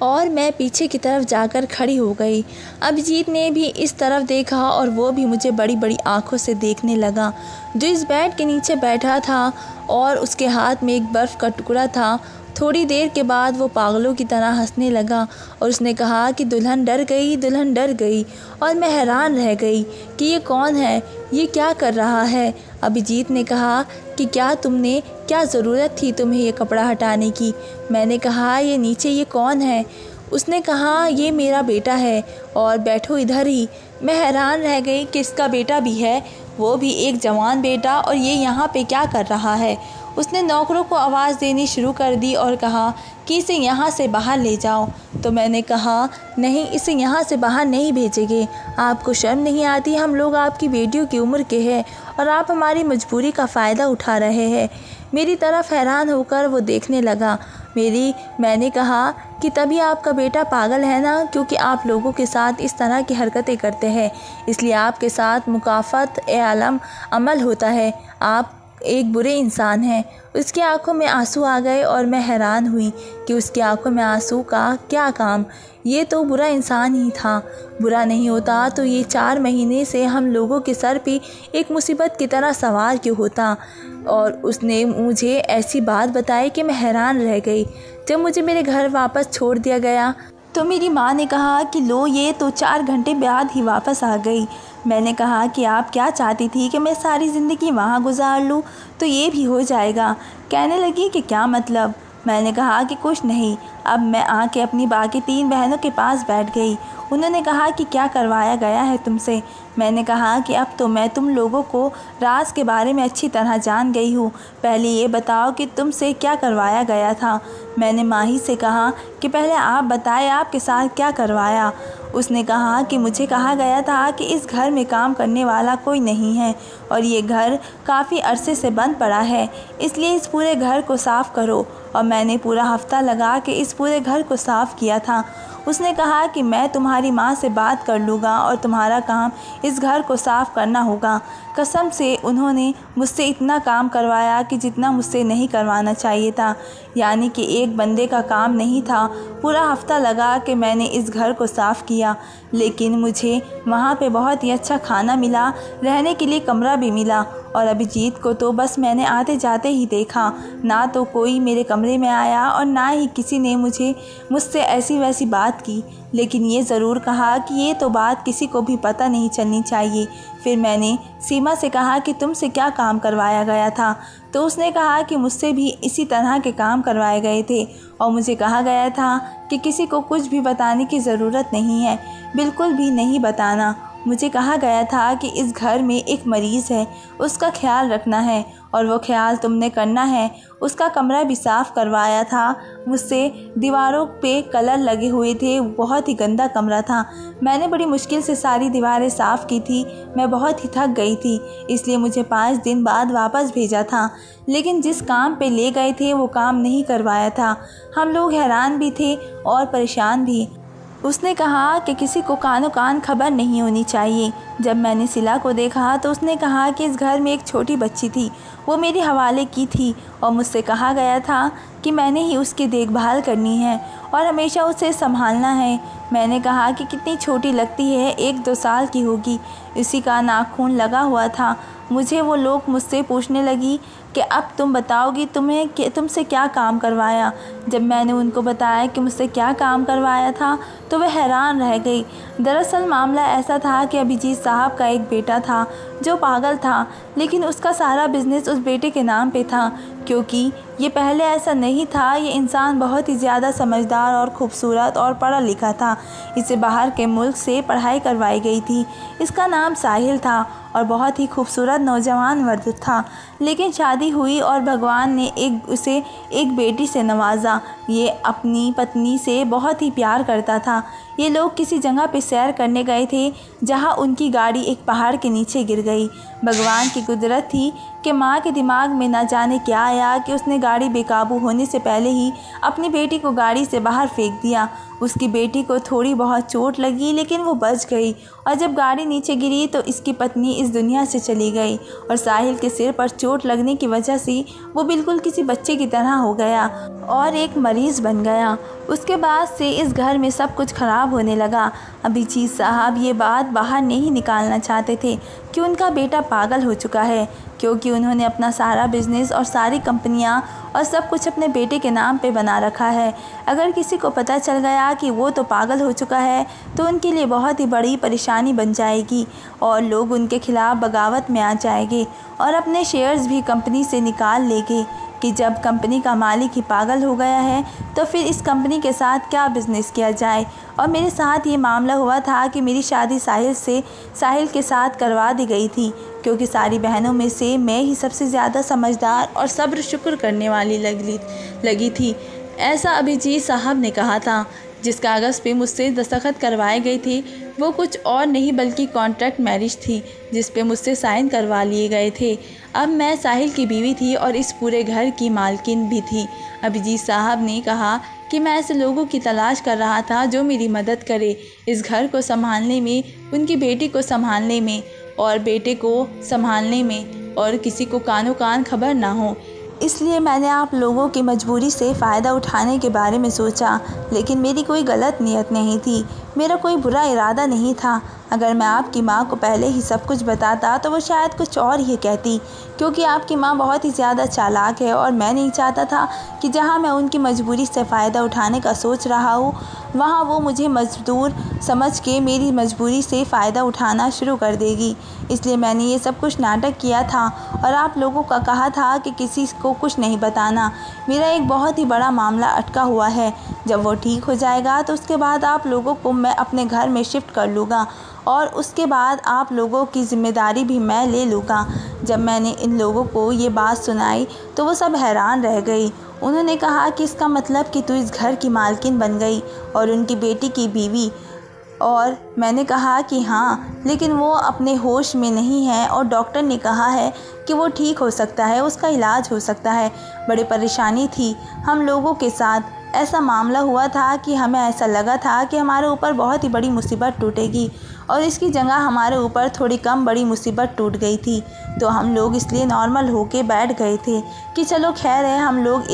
और मैं पीछे की तरफ जाकर खड़ी हो गई। अभिजीत ने भी इस तरफ देखा और वो भी मुझे बड़ी बड़ी आंखों से देखने लगा। जो इस बेड के नीचे बैठा था और उसके हाथ में एक बर्फ़ का टुकड़ा था। थोड़ी देर के बाद वो पागलों की तरह हंसने लगा और उसने कहा कि दुल्हन डर गई, दुल्हन डर गई। और मैं हैरान रह गई कि ये कौन है, ये क्या कर रहा है। अभिजीत ने कहा कि क्या ज़रूरत थी तुम्हें ये कपड़ा हटाने की। मैंने कहा ये नीचे ये कौन है। उसने कहा ये मेरा बेटा है और बैठो इधर ही। मैं हैरान रह गई कि इसका बेटा भी है, वो भी एक जवान बेटा, और ये यहाँ पे क्या कर रहा है। उसने नौकरों को आवाज़ देनी शुरू कर दी और कहा कि इसे यहाँ से बाहर ले जाओ। तो मैंने कहा नहीं, इसे यहाँ से बाहर नहीं भेजेंगे। आपको शर्म नहीं आती? हम लोग आपकी बेटियों की उम्र के हैं और आप हमारी मजबूरी का फ़ायदा उठा रहे हैं। मेरी तरफ हैरान होकर वो देखने लगा। मैंने कहा कि तभी आपका बेटा पागल है ना, क्योंकि आप लोगों के साथ इस तरह की हरकतें करते हैं, इसलिए आपके साथ मुकाफ़त आलम अमल होता है। आप एक बुरे इंसान हैं। उसकी आंखों में आंसू आ गए और मैं हैरान हुई कि उसकी आंखों में आंसू का क्या काम। ये तो बुरा इंसान ही था। बुरा नहीं होता तो ये 4 महीने से हम लोगों के सर पे एक मुसीबत की तरह सवार क्यों होता। और उसने मुझे ऐसी बात बताई कि मैं हैरान रह गई। जब मुझे मेरे घर वापस छोड़ दिया गया तो मेरी माँ ने कहा कि लो, ये तो 4 घंटे बाद ही वापस आ गई। मैंने कहा कि आप क्या चाहती थी कि मैं सारी ज़िंदगी वहाँ गुजार लूँ, तो ये भी हो जाएगा। कहने लगी कि क्या मतलब। मैंने कहा कि कुछ नहीं। अब मैं आके अपनी बाकी 3 बहनों के पास बैठ गई। उन्होंने कहा कि क्या करवाया गया है तुमसे। मैंने कहा कि अब तो मैं तुम लोगों को राज के बारे में अच्छी तरह जान गई हूँ। पहले ये बताओ कि तुमसे क्या करवाया गया था। मैंने माही से कहा कि पहले आप बताएं आपके साथ क्या करवाया। उसने कहा कि मुझे कहा गया था कि इस घर में काम करने वाला कोई नहीं है और ये घर काफ़ी अरसे से बंद पड़ा है, इसलिए इस पूरे घर को साफ़ करो। और मैंने पूरा हफ्ता लगा के इस पूरे घर को साफ़ किया था। उसने कहा कि मैं तुम्हारी माँ से बात कर लूँगा और तुम्हारा काम इस घर को साफ़ करना होगा। कसम से उन्होंने मुझसे इतना काम करवाया कि जितना मुझसे नहीं करवाना चाहिए था, यानी कि एक बंदे का काम नहीं था। पूरा हफ्ता लगा कि मैंने इस घर को साफ़ किया, लेकिन मुझे वहाँ पे बहुत ही अच्छा खाना मिला, रहने के लिए कमरा भी मिला। और अभिजीत को तो बस मैंने आते जाते ही देखा, ना तो कोई मेरे कमरे में आया और ना ही किसी ने मुझसे ऐसी वैसी बात की। लेकिन ये ज़रूर कहा कि ये तो बात किसी को भी पता नहीं चलनी चाहिए। फिर मैंने सीमा से कहा कि तुमसे क्या काम करवाया गया था, तो उसने कहा कि मुझसे भी इसी तरह के काम करवाए गए थे और मुझे कहा गया था कि किसी को कुछ भी बताने की ज़रूरत नहीं है, बिल्कुल भी नहीं बताना। मुझे कहा गया था कि इस घर में एक मरीज़ है, उसका ख्याल रखना है और वो ख्याल तुमने करना है। उसका कमरा भी साफ़ करवाया था मुझसे। दीवारों पे कलर लगे हुए थे, बहुत ही गंदा कमरा था। मैंने बड़ी मुश्किल से सारी दीवारें साफ़ की थी। मैं बहुत ही थक गई थी, इसलिए मुझे 5 दिन बाद वापस भेजा था। लेकिन जिस काम पे ले गए थे वो काम नहीं करवाया था। हम लोग हैरान भी थे और परेशान भी। उसने कहा कि किसी को कानो कान खबर नहीं होनी चाहिए। जब मैंने सिला को देखा तो उसने कहा कि इस घर में एक छोटी बच्ची थी, वो मेरे हवाले की थी और मुझसे कहा गया था कि मैंने ही उसकी देखभाल करनी है और हमेशा उसे संभालना है। मैंने कहा कि कितनी छोटी लगती है, 1-2 साल की होगी। इसी का नाखून लगा हुआ था। वो लोग मुझसे पूछने लगी कि अब तुम बताओगी तुमसे क्या काम करवाया। जब मैंने उनको बताया कि मुझसे क्या काम करवाया था तो वह हैरान रह गई। दरअसल मामला ऐसा था कि अभिजीत साहब का एक बेटा था जो पागल था, लेकिन उसका सारा बिज़नेस उस बेटे के नाम पे था। क्योंकि ये पहले ऐसा नहीं था, ये इंसान बहुत ही ज़्यादा समझदार और ख़ूबसूरत और पढ़ा लिखा था। इसे बाहर के मुल्क से पढ़ाई करवाई गई थी। इसका नाम साहिल था और बहुत ही खूबसूरत नौजवान मर्द था। लेकिन शादी हुई और भगवान ने उसे एक बेटी से नवाजा। ये अपनी पत्नी से बहुत ही प्यार करता था। ये लोग किसी जगह पे सैर करने गए थे जहाँ उनकी गाड़ी एक पहाड़ के नीचे गिर गई। भगवान की कुदरत थी कि माँ के दिमाग में न जाने क्या आया कि उसने गाड़ी बेकाबू होने से पहले ही अपनी बेटी को गाड़ी से बाहर फेंक दिया। उसकी बेटी को थोड़ी बहुत चोट लगी, लेकिन वो बच गई और जब गाड़ी नीचे गिरी तो इसकी पत्नी इस दुनिया से चली गई और साहिल के सिर पर चोट लगने की वजह से वो बिल्कुल किसी बच्चे की तरह हो गया और एक मरीज़ बन गया। उसके बाद से इस घर में सब कुछ ख़राब होने लगा। अभिजीत साहब ये बात बाहर नहीं निकालना चाहते थे कि उनका बेटा पागल हो चुका है, क्योंकि उन्होंने अपना सारा बिज़नेस और सारी कंपनियां और सब कुछ अपने बेटे के नाम पे बना रखा है। अगर किसी को पता चल गया कि वो तो पागल हो चुका है तो उनके लिए बहुत ही बड़ी परेशानी बन जाएगी और लोग उनके खिलाफ़ बगावत में आ जाएंगे और अपने शेयर्स भी कंपनी से निकाल लेंगे कि जब कंपनी का मालिक ही पागल हो गया है तो फिर इस कंपनी के साथ क्या बिज़नेस किया जाए। और मेरे साथ ये मामला हुआ था कि मेरी शादी साहिल के साथ करवा दी गई थी, क्योंकि सारी बहनों में से मैं ही सबसे ज़्यादा समझदार और सब्र शुक्र करने वाली लगी थी। ऐसा अभिजीत साहब ने कहा था। जिस कागज़ पे मुझसे दस्तखत करवाए गए थे वो कुछ और नहीं बल्कि कॉन्ट्रैक्ट मैरिज थी, जिस पे मुझसे साइन करवा लिए गए थे। अब मैं साहिल की बीवी थी और इस पूरे घर की मालकिन भी थी। अभिजीत साहब ने कहा कि मैं ऐसे लोगों की तलाश कर रहा था जो मेरी मदद करे इस घर को संभालने में, उनकी बेटी को संभालने में और बेटे को संभालने में, और किसी को कानो कान खबर ना हो। इसलिए मैंने आप लोगों की मजबूरी से फ़ायदा उठाने के बारे में सोचा, लेकिन मेरी कोई गलत नीयत नहीं थी, मेरा कोई बुरा इरादा नहीं था। अगर मैं आपकी माँ को पहले ही सब कुछ बताता तो वो शायद कुछ और ही कहती, क्योंकि आपकी माँ बहुत ही ज़्यादा चालाक है और मैं नहीं चाहता था कि जहाँ मैं उनकी मजबूरी से फ़ायदा उठाने का सोच रहा हूँ वहाँ वो मुझे मजदूर समझ के मेरी मजबूरी से फ़ायदा उठाना शुरू कर देगी। इसलिए मैंने ये सब कुछ नाटक किया था और आप लोगों का कहा था कि किसी को कुछ नहीं बताना। मेरा एक बहुत ही बड़ा मामला अटका हुआ है, जब वो ठीक हो जाएगा तो उसके बाद आप लोगों को मैं अपने घर में शिफ्ट कर लूँगा और उसके बाद आप लोगों की ज़िम्मेदारी भी मैं ले लूँगा। जब मैंने इन लोगों को ये बात सुनाई तो वो सब हैरान रह गई। उन्होंने कहा कि इसका मतलब कि तू इस घर की मालकिन बन गई और उनकी बेटी की बीवी। और मैंने कहा कि हाँ, लेकिन वो अपने होश में नहीं है और डॉक्टर ने कहा है कि वो ठीक हो सकता है, उसका इलाज हो सकता है। बड़ी परेशानी थी हम लोगों के साथ। ऐसा मामला हुआ था कि हमें ऐसा लगा था कि हमारे ऊपर बहुत ही बड़ी मुसीबत टूटेगी और इसकी जगह हमारे ऊपर थोड़ी कम बड़ी मुसीबत टूट गई थी। तो हम लोग इसलिए नॉर्मल होके बैठ गए थे कि चलो खैर है, हम लोग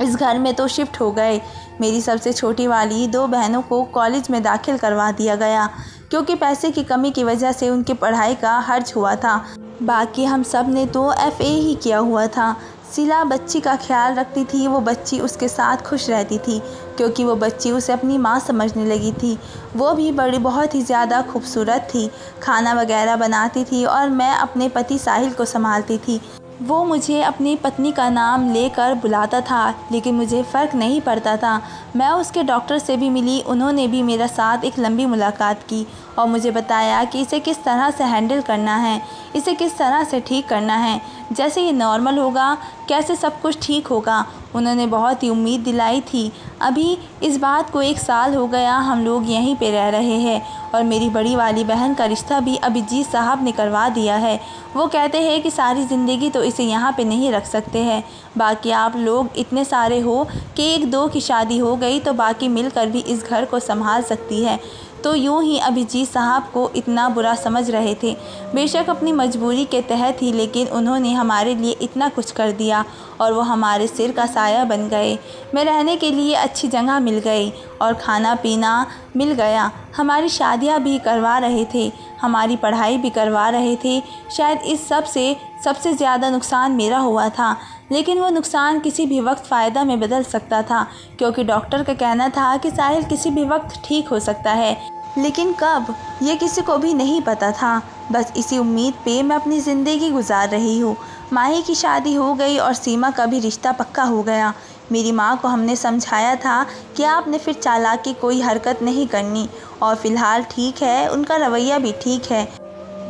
इस घर में तो शिफ्ट हो गए। मेरी सबसे छोटी वाली 2 बहनों को कॉलेज में दाखिल करवा दिया गया, क्योंकि पैसे की कमी की वजह से उनकी पढ़ाई का खर्च हुआ था। बाकी हम सब ने तो FA ही किया हुआ था। शीला बच्ची का ख्याल रखती थी, वो बच्ची उसके साथ खुश रहती थी क्योंकि वो बच्ची उसे अपनी माँ समझने लगी थी। वो भी बहुत ही ज़्यादा खूबसूरत थी, खाना वगैरह बनाती थी और मैं अपने पति साहिल को संभालती थी। वो मुझे अपनी पत्नी का नाम लेकर बुलाता था, लेकिन मुझे फ़र्क नहीं पड़ता था। मैं उसके डॉक्टर से भी मिली, उन्होंने भी मेरे साथ एक लंबी मुलाकात की और मुझे बताया कि इसे किस तरह से हैंडल करना है, इसे किस तरह से ठीक करना है, जैसे ये नॉर्मल होगा कैसे सब कुछ ठीक होगा। उन्होंने बहुत ही उम्मीद दिलाई थी। अभी इस बात को 1 साल हो गया, हम लोग यहीं पे रह रहे हैं और मेरी बड़ी वाली बहन का रिश्ता भी अभिजीत साहब ने करवा दिया है। वो कहते हैं कि सारी ज़िंदगी तो इसे यहाँ पे नहीं रख सकते हैं। बाकी आप लोग इतने सारे हो कि 1-2 की शादी हो गई तो बाकी मिलकर भी इस घर को संभाल सकती है। तो यूं ही अभिजीत साहब को इतना बुरा समझ रहे थे। बेशक अपनी मजबूरी के तहत ही, लेकिन उन्होंने हमारे लिए इतना कुछ कर दिया और वो हमारे सिर का साया बन गए। मैं रहने के लिए अच्छी जगह मिल गई और खाना पीना मिल गया। हमारी शादियां भी करवा रहे थे, हमारी पढ़ाई भी करवा रहे थे। शायद इस सब से सबसे ज़्यादा नुकसान मेरा हुआ था, लेकिन वो नुकसान किसी भी वक्त फ़ायदा में बदल सकता था, क्योंकि डॉक्टर का कहना था कि साहिल किसी भी वक्त ठीक हो सकता है, लेकिन कब ये किसी को भी नहीं पता था। बस इसी उम्मीद पे मैं अपनी ज़िंदगी गुजार रही हूँ। माही की शादी हो गई और सीमा का भी रिश्ता पक्का हो गया। मेरी माँ को हमने समझाया था कि आपने फिर चालाकी कोई हरकत नहीं करनी और फ़िलहाल ठीक है, उनका रवैया भी ठीक है।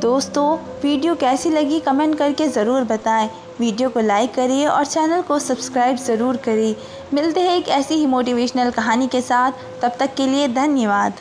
दोस्तों, वीडियो कैसी लगी कमेंट करके ज़रूर बताएं। वीडियो को लाइक करिए और चैनल को सब्सक्राइब ज़रूर करिए। मिलते हैं एक ऐसी ही मोटिवेशनल कहानी के साथ, तब तक के लिए धन्यवाद।